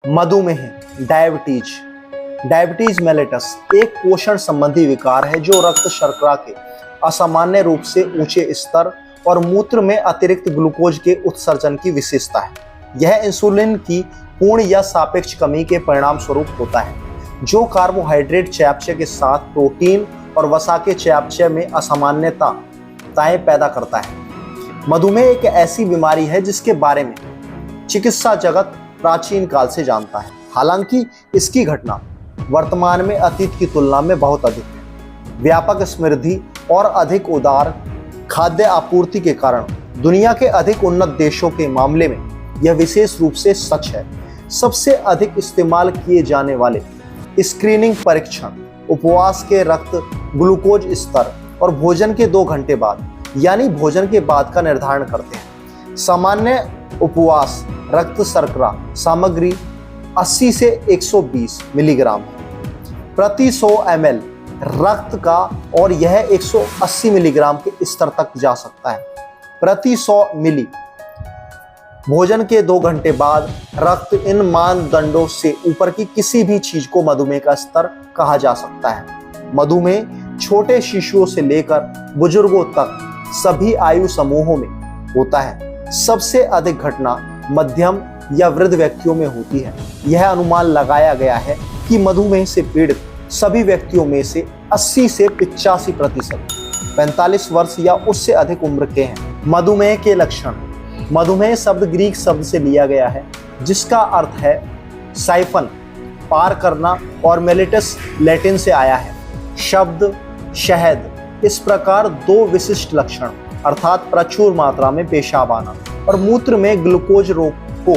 मधुमेह, diabetes mellitus एक पोषण संबंधी विकार है जो रक्त शर्करा के असामान्य रूप से ऊंचे स्तर और मूत्र में अतिरिक्त ग्लूकोज के उत्सर्जन की विशेषता है। यह इंसुलिन की पूर्ण या सापेक्ष कमी के परिणाम स्वरूप होता है, जो कार्बोहाइड्रेट चयापचय के साथ प्रोटीन और वसा के चयापचय में असामान्यताएं पैदा करता है। मधुमेह एक ऐसी बीमारी है जिसके बारे में चिकित्सा जगत प्राचीन काल से जानता है। हालांकि इसकी घटना वर्तमान में अतीत की तुलना में बहुत अधिक है। व्यापक समृद्धि और अधिक उदार खाद्य आपूर्ति के कारण दुनिया के अधिक उन्नत देशों के मामले में यह विशेष रूप से सच है। सबसे अधिक इस्तेमाल किए जाने वाले स्क्रीनिंग परीक्षण उपवास के रक्त ग्लूकोज स्तर और भोजन के 2 घंटे बाद यानी भोजन के बाद का निर्धारण करते हैं। सामान्य उपवास रक्त शर्करा सामग्री 80 से 120 मिलीग्राम प्रति 100 ml रक्त का और यह 180 मिलीग्राम के स्तर तक जा सकता है प्रति 100 मिली। भोजन के 2 घंटे बाद रक्त इन मानदंडों से ऊपर की किसी भी चीज को मधुमेह का स्तर कहा जा सकता है। मधुमेह छोटे शिशुओं से लेकर बुजुर्गों तक सभी आयु समूहों में होता है। सबसे अधिक घटना मध्यम या वृद्ध व्यक्तियों में होती है। यह अनुमान लगाया गया है कि मधुमेह से पीड़ित सभी व्यक्तियों में से 80 से 85% 45 वर्ष या उससे अधिक उम्र के हैं। मधुमेह के लक्षण। मधुमेह शब्द ग्रीक शब्द से लिया गया है जिसका अर्थ है साइफन पार करना और मेलिटस लैटिन से आया है शब्द शहद। इस प्रकार 2 विशिष्ट लक्षण अर्थात प्रचुर मात्रा में पेशाब आना और मूत्र में ग्लूकोज रोग को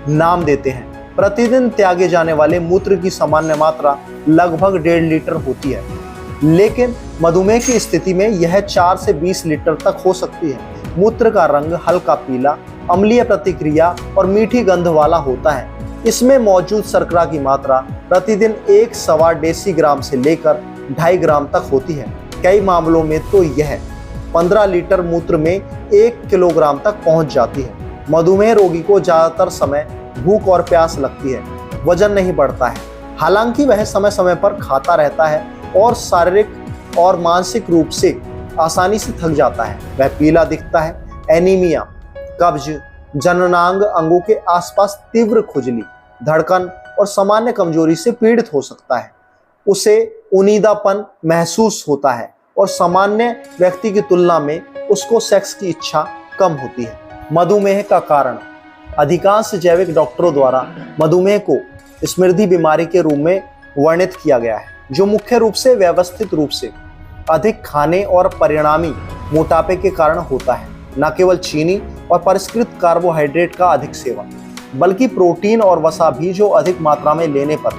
नाम देते हैं। प्रतिदिन त्यागे जाने वाले मूत्र की सामान्य मात्रा लगभग 1.5 लीटर होती है, लेकिन मधुमेह की स्थिति में यह 4 से 20 लीटर तक हो सकती है। मूत्र का रंग हल्का पीला, अम्लीय प्रतिक्रिया और मीठी गंध वाला होता है। इसमें मौजूद शर्करा की मात्रा प्रतिदिन 1.25 डेसीग्राम से लेकर 2.5 ग्राम तक होती है। कई मामलों में तो यह 15 लीटर मूत्र में 1 किलोग्राम तक पहुंच जाती है। मधुमेह रोगी को ज्यादातर समय भूख और प्यास लगती है, वजन नहीं बढ़ता है। हालांकि वह समय समय पर खाता रहता है और शारीरिक और मानसिक रूप से आसानी से थक जाता है। वह पीला दिखता है। एनीमिया, कब्ज, जननांग अंगों के आसपास तीव्र खुजली, धड़कन और सामान्य कमजोरी से पीड़ित हो सकता है। उसे उनीदापन महसूस होता है और सामान्य व्यक्ति की तुलना में उसको सेक्स की इच्छा कम होती है। मधुमेह का कारण। अधिकांश जैविक डॉक्टरों द्वारा मधुमेह को स्मृति बीमारी के रूप में वर्णित किया गया है, जो मुख्य रूप से व्यवस्थित रूप से अधिक खाने और परिणामी मोटापे के कारण होता है। न केवल चीनी और परिष्कृत कार्बोहाइड्रेट का अधिक सेवन, बल्कि प्रोटीन और वसा भी जो अधिक मात्रा में लेने पर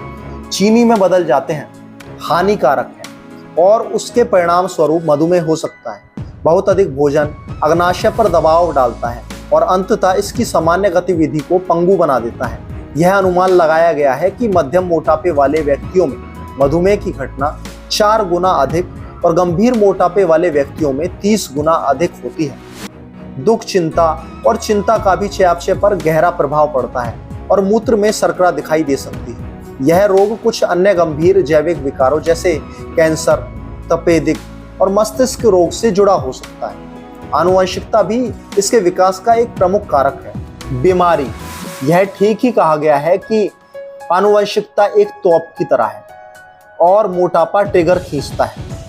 चीनी में बदल जाते हैं, हानिकारक है और उसके परिणाम स्वरूप मधुमेह हो सकता है। बहुत अधिक भोजन अग्नाशय पर दबाव डालता है और अंततः इसकी सामान्य गतिविधि को पंगु बना देता है। यह अनुमान लगाया गया है कि मध्यम मोटापे वाले व्यक्तियों में मधुमेह की घटना 4 गुना अधिक और गंभीर मोटापे वाले व्यक्तियों में 30 गुना अधिक होती है। दुख, चिंता और चिंता का भी चयापचय पर गहरा प्रभाव पड़ता है और मूत्र में शर्करा दिखाई दे सकती है। यह रोग कुछ अन्य गंभीर जैविक विकारों जैसे कैंसर, तपेदिक और मस्तिष्क रोग से जुड़ा हो सकता है। आनुवंशिकता भी इसके विकास का एक प्रमुख कारक है। बीमारी। यह ठीक ही कहा गया है कि आनुवंशिकता एक तोप की तरह है और मोटापा ट्रिगर खींचता है।